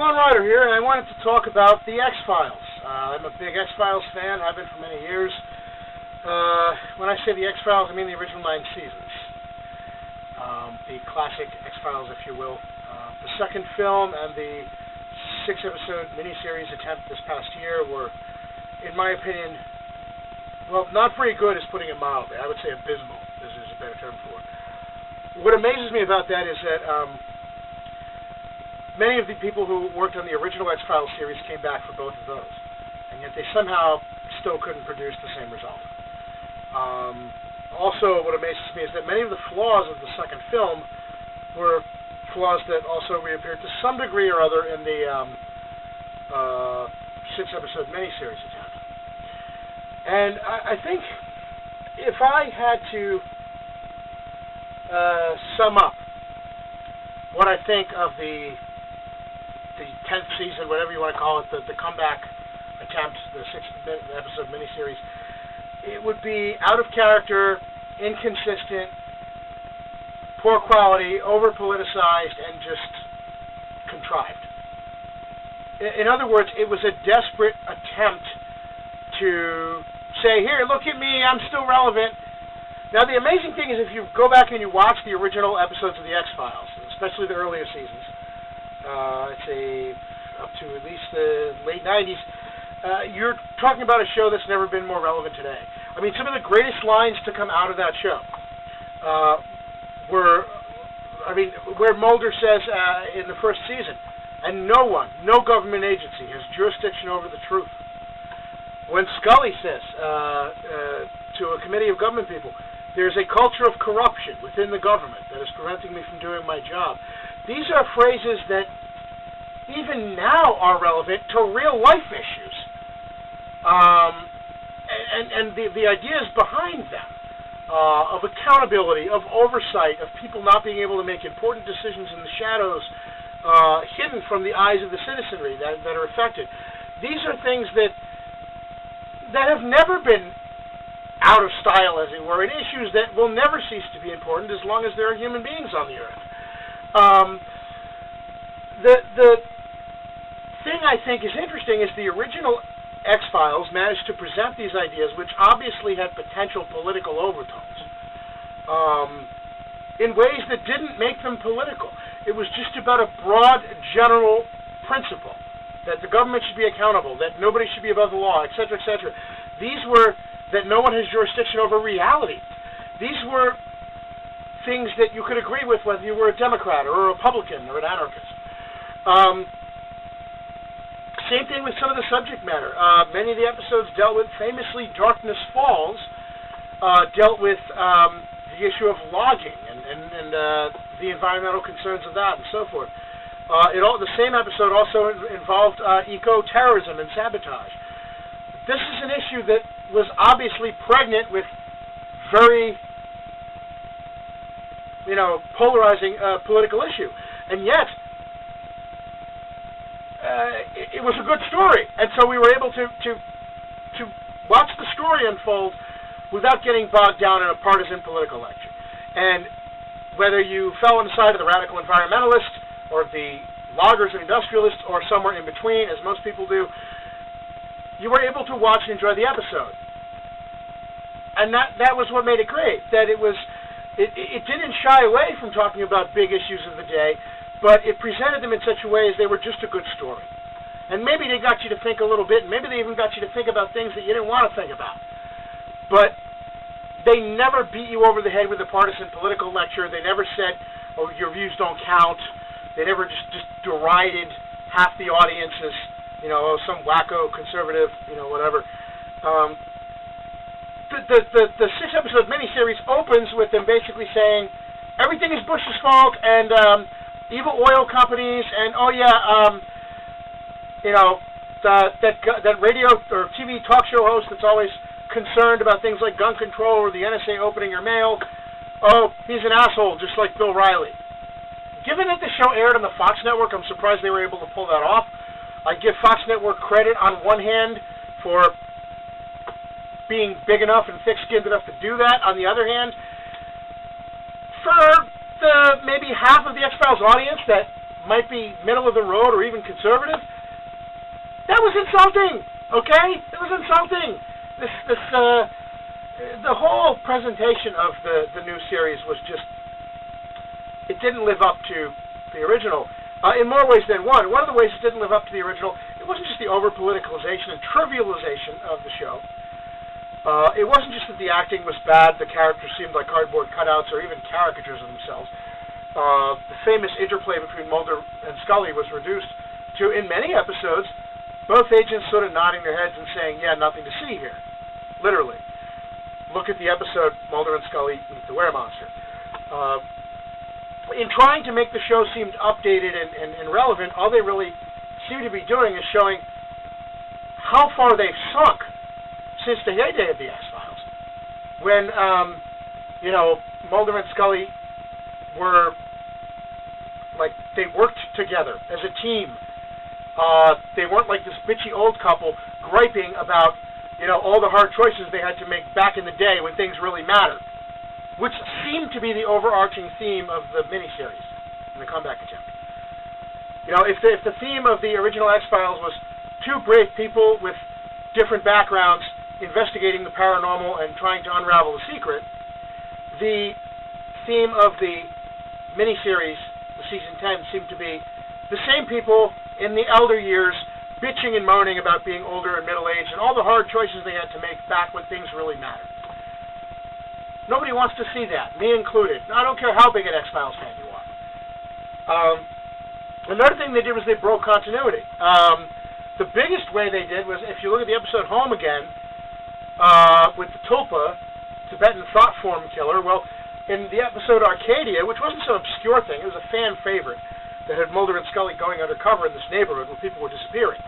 Lonerider here, and I wanted to talk about the X-Files. I'm a big X-Files fan, have been for many years. When I say the X-Files, I mean the original 9 seasons. The classic X-Files, if you will. The second film and the 6-episode miniseries attempt this past year were, in my opinion, well, not very good is putting it mildly. I would say abysmal is a better term for it. What amazes me about that is that many of the people who worked on the original X-Files series came back for both of those, and yet they somehow still couldn't produce the same result. Also, what amazes me is that many of the flaws of the second film were flaws that also reappeared to some degree or other in the 6-episode miniseries attempt. And I think if I had to sum up what I think of the 10th season, whatever you want to call it, the comeback attempt, the 6-episode miniseries, it would be out of character, inconsistent, poor quality, over-politicized, and just contrived. In other words, it was a desperate attempt to say, here, look at me, I'm still relevant. Now, the amazing thing is if you go back and you watch the original episodes of the X-Files, especially the earlier seasons, I'd say up to at least the late 90s, you're talking about a show that's never been more relevant today. I mean, some of the greatest lines to come out of that show were, where Mulder says in the first season, and no government agency has jurisdiction over the truth. When Scully says to a committee of government people, there's a culture of corruption within the government that is preventing me from doing my job. These are phrases that even now are relevant to real-life issues. And the ideas behind them, of accountability, of oversight, of people not being able to make important decisions in the shadows, hidden from the eyes of the citizenry that are affected. These are things that have never been out of style, as it were, and issues that will never cease to be important as long as there are human beings on the earth. The thing I think is interesting is the original X-Files managed to present these ideas, which obviously had potential political overtones, in ways that didn't make them political. It was just about a broad, general principle that the government should be accountable, that nobody should be above the law, etc., etc. These were that no one has jurisdiction over reality. These were things that you could agree with whether you were a Democrat or a Republican or an anarchist. Same thing with some of the subject matter. Many of the episodes dealt with, famously, Darkness Falls, dealt with the issue of logging and the environmental concerns of that and so forth. The same episode also involved eco-terrorism and sabotage. This is an issue that was obviously pregnant with very, polarizing political issue. And yet, it was a good story. And so we were able to watch the story unfold without getting bogged down in a partisan political lecture. And whether you fell on the side of the radical environmentalist or the loggers and industrialists or somewhere in between, as most people do, you were able to watch and enjoy the episode. And that was what made it great, that it didn't shy away from talking about big issues of the day, but it presented them in such a way as they were just a good story. And maybe they got you to think a little bit, and maybe they even got you to think about things that you didn't want to think about. But they never beat you over the head with a partisan political lecture. They never said, oh, your views don't count. They never just derided half the audience as, some wacko conservative, whatever. The 6-episode miniseries opens with them basically saying everything is Bush's fault and evil oil companies and that radio or TV talk show host that's always concerned about things like gun control or the NSA opening your mail. Oh, he's an asshole, just like Bill Riley. Given that the show aired on the Fox network, I'm surprised they were able to pull that off. I give Fox Network credit on one hand for being big enough and thick-skinned enough to do that. On the other hand, for the maybe half of the X-Files audience that might be middle of the road or even conservative, that was insulting. Okay, it was insulting. The whole presentation of the new series was just, it didn't live up to the original in more ways than one. One of the ways it didn't live up to the original, it wasn't just the over-politicalization and trivialization of the show. It wasn't just that the acting was bad, the characters seemed like cardboard cutouts or even caricatures of themselves. The famous interplay between Mulder and Scully was reduced to, in many episodes, both agents sort of nodding their heads and saying, yeah, nothing to see here. Literally. Look at the episode, Mulder and Scully Meet the Weremonster. In trying to make the show seem updated and relevant, all they really seem to be doing is showing how far they've sunk since the heyday of the X-Files. When, Mulder and Scully were, they worked together as a team. They weren't like this bitchy old couple griping about, all the hard choices they had to make back in the day when things really mattered, which seemed to be the overarching theme of the miniseries and the comeback attempt. If the theme of the original X-Files was two brave people with different backgrounds investigating the paranormal and trying to unravel the secret, the theme of the miniseries, the season 10, seemed to be the same people in the elder years bitching and moaning about being older and middle-aged and all the hard choices they had to make back when things really mattered. Nobody wants to see that, me included. I don't care how big an X-Files fan you are. Another thing they did was they broke continuity. The biggest way they did was, if you look at the episode Home Again, with the Tulpa, Tibetan thought form killer, well, in the episode Arcadia, which wasn't some obscure thing, it was a fan favorite that had Mulder and Scully going undercover in this neighborhood where people were disappearing.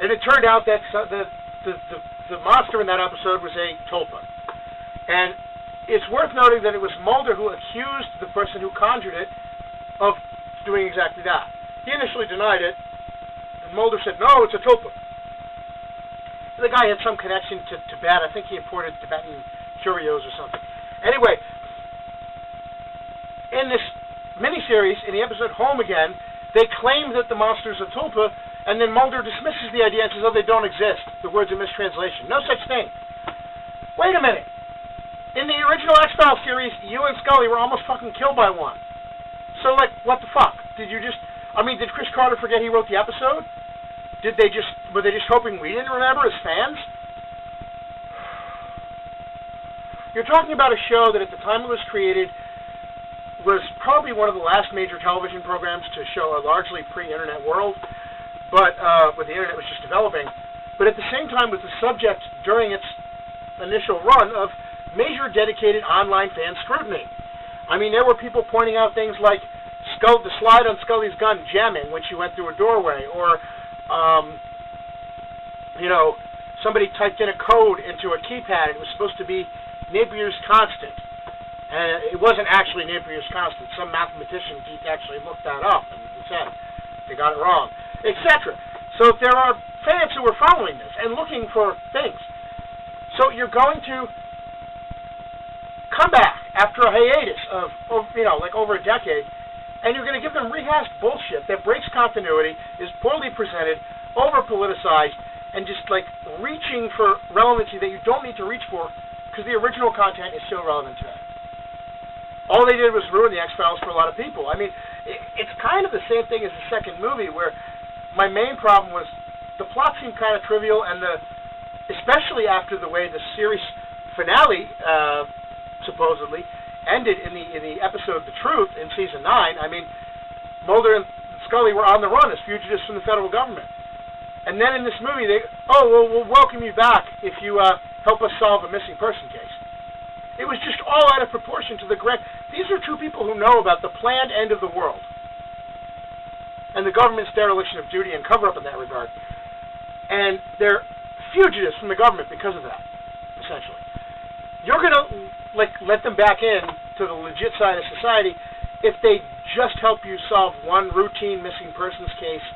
And it turned out that the monster in that episode was a Tulpa. And it's worth noting that it was Mulder who accused the person who conjured it of doing exactly that. He initially denied it, and Mulder said, no, it's a Tulpa. The guy had some connection to Tibet. I think he imported Tibetan curios or something. Anyway, in this miniseries, in the episode Home Again, they claim that the monster's a Tulpa, and then Mulder dismisses the idea and says, oh, they don't exist. The word's a mistranslation. No such thing. Wait a minute. In the original X-Files series, you and Scully were almost fucking killed by one. So, what the fuck? Did Chris Carter forget he wrote the episode? Were they just hoping we didn't remember as fans? You're talking about a show that at the time it was created was probably one of the last major television programs to show a largely pre-internet world, but when the internet was just developing, but at the same time was the subject during its initial run of major dedicated online fan scrutiny. There were people pointing out things like the slide on Scully's gun jamming when she went through a doorway, or somebody typed in a code into a keypad. It was supposed to be Napier's constant. And it wasn't actually Napier's constant. Some mathematician geek actually looked that up and said they got it wrong, etc. So there are fans who were following this and looking for things. So you're going to come back after a hiatus of over a decade, and you're going to give them rehashed bullshit that breaks continuity, is poorly presented, over-politicized, and just reaching for relevancy that you don't need to reach for because the original content is still relevant today. All they did was ruin the X-Files for a lot of people. It's kind of the same thing as the second movie, where my main problem was the plot seemed kind of trivial, and especially after the way the series finale supposedly ended in the episode The Truth in season 9. Mulder and Scully were on the run as fugitives from the federal government. And then in this movie, we'll welcome you back if you help us solve a missing person case. It was just all out of proportion to the grand. These are two people who know about the planned end of the world and the government's dereliction of duty and cover-up in that regard. And they're fugitives from the government because of that, essentially. You're going to let them back in to the legit side of society if they just help you solve one routine missing persons case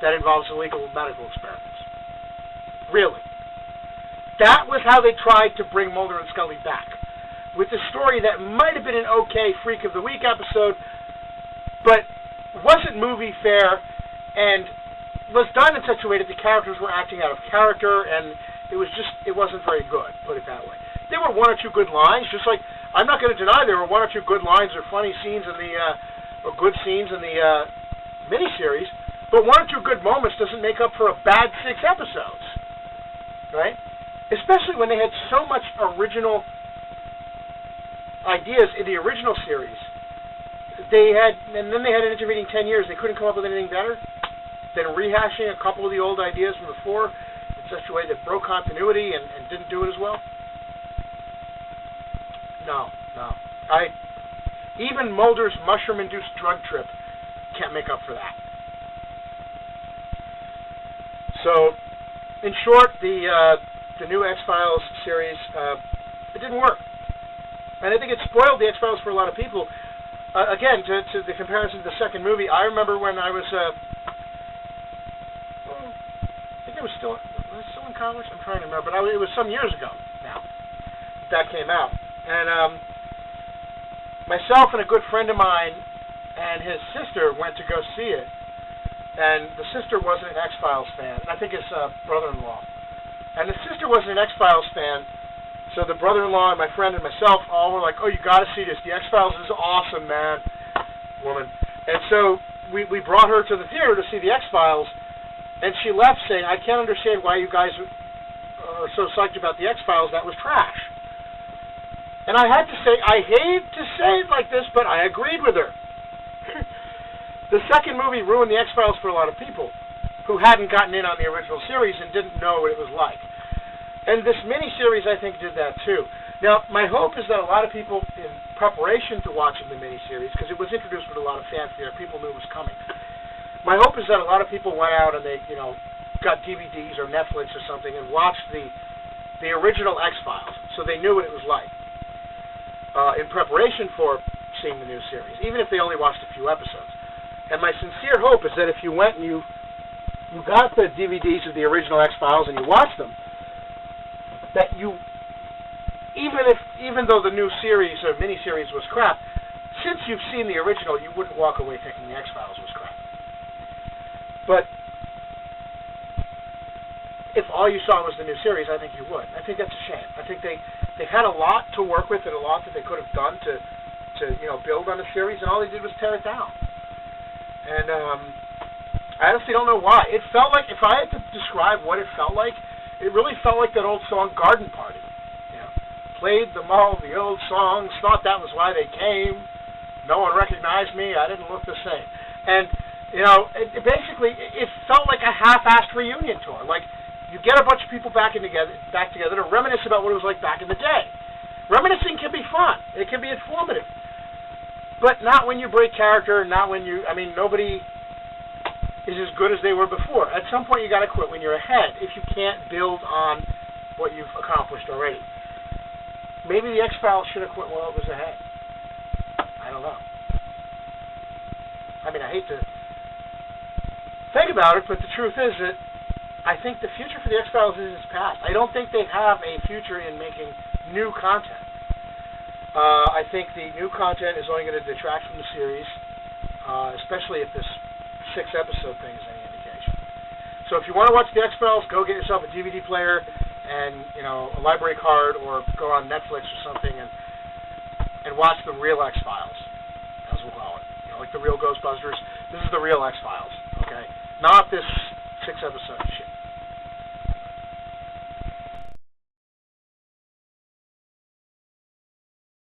that involves illegal medical experiments. Really. That was how they tried to bring Mulder and Scully back, with a story that might have been an okay Freak of the Week episode, but wasn't movie fare, and was done in such a way that the characters were acting out of character, and it wasn't very good, put it that way. There were one or two good lines, just like, I'm not going to deny there were one or two good lines or funny scenes in the, or good scenes in the miniseries, but one or two good moments doesn't make up for a bad 6 episodes, right? Especially when they had so much original ideas in the original series. And then they had an intervening 10 years. They couldn't come up with anything better than rehashing a couple of the old ideas from before in such a way that broke continuity and didn't do it as well. No. Even Mulder's mushroom-induced drug trip can't make up for that. So, in short, the new X-Files series, it didn't work. And I think it spoiled the X-Files for a lot of people. Again, to the comparison to the second movie, I remember when I was, I think I was still in college? I'm trying to remember, but it was some years ago now that came out. And myself and a good friend of mine and his sister went to go see it. And the sister wasn't an X-Files fan, and I think his brother-in-law. And the sister wasn't an X-Files fan, so the brother-in-law and my friend and myself all were like, oh, you got to see this. The X-Files is awesome, man, woman. And so we brought her to the theater to see the X-Files, and she left saying, I can't understand why you guys are so psyched about the X-Files. That was trash. And I had to say, I hate to say it like this, but I agreed with her. The second movie ruined the X-Files for a lot of people who hadn't gotten in on the original series and didn't know what it was like. And this miniseries, I think, did that too. Now, my hope is that a lot of people, in preparation to watching the miniseries, because it was introduced with a lot of fanfare, people knew it was coming. My hope is that a lot of people went out and they, got DVDs or Netflix or something and watched the original X-Files, so they knew what it was like in preparation for seeing the new series, even if they only watched a few episodes. And my sincere hope is that if you went and you got the DVDs of the original X-Files and you watched them, that you, even though the new series or miniseries was crap, since you've seen the original, you wouldn't walk away thinking the X-Files was crap. But if all you saw was the new series, I think you would. I think that's a shame. I think they had a lot to work with and a lot that they could have done to build on the series, and all they did was tear it down. And I honestly don't know why. It felt like, if I had to describe what it felt like, it really felt like that old song, Garden Party. Played them all, the old songs, thought that was why they came. No one recognized me. I didn't look the same. And, it felt like a half-assed reunion tour. Like, you get a bunch of people back together to reminisce about what it was like back in the day. Reminiscing can be fun. It can be informative. But not when you break character, nobody is as good as they were before. At some point, you got to quit when you're ahead if you can't build on what you've accomplished already. Maybe the X-Files should have quit while it was ahead. I don't know. I hate to think about it, but the truth is that I think the future for the X-Files is its past. I don't think they have a future in making new content. I think the new content is only going to detract from the series, especially if this 6-episode thing is any indication. So if you want to watch the X-Files, go get yourself a DVD player and a library card, or go on Netflix or something and watch the real X-Files, as we'll call it. Like the real Ghostbusters. This is the real X-Files, okay? Not this 6-episode shit.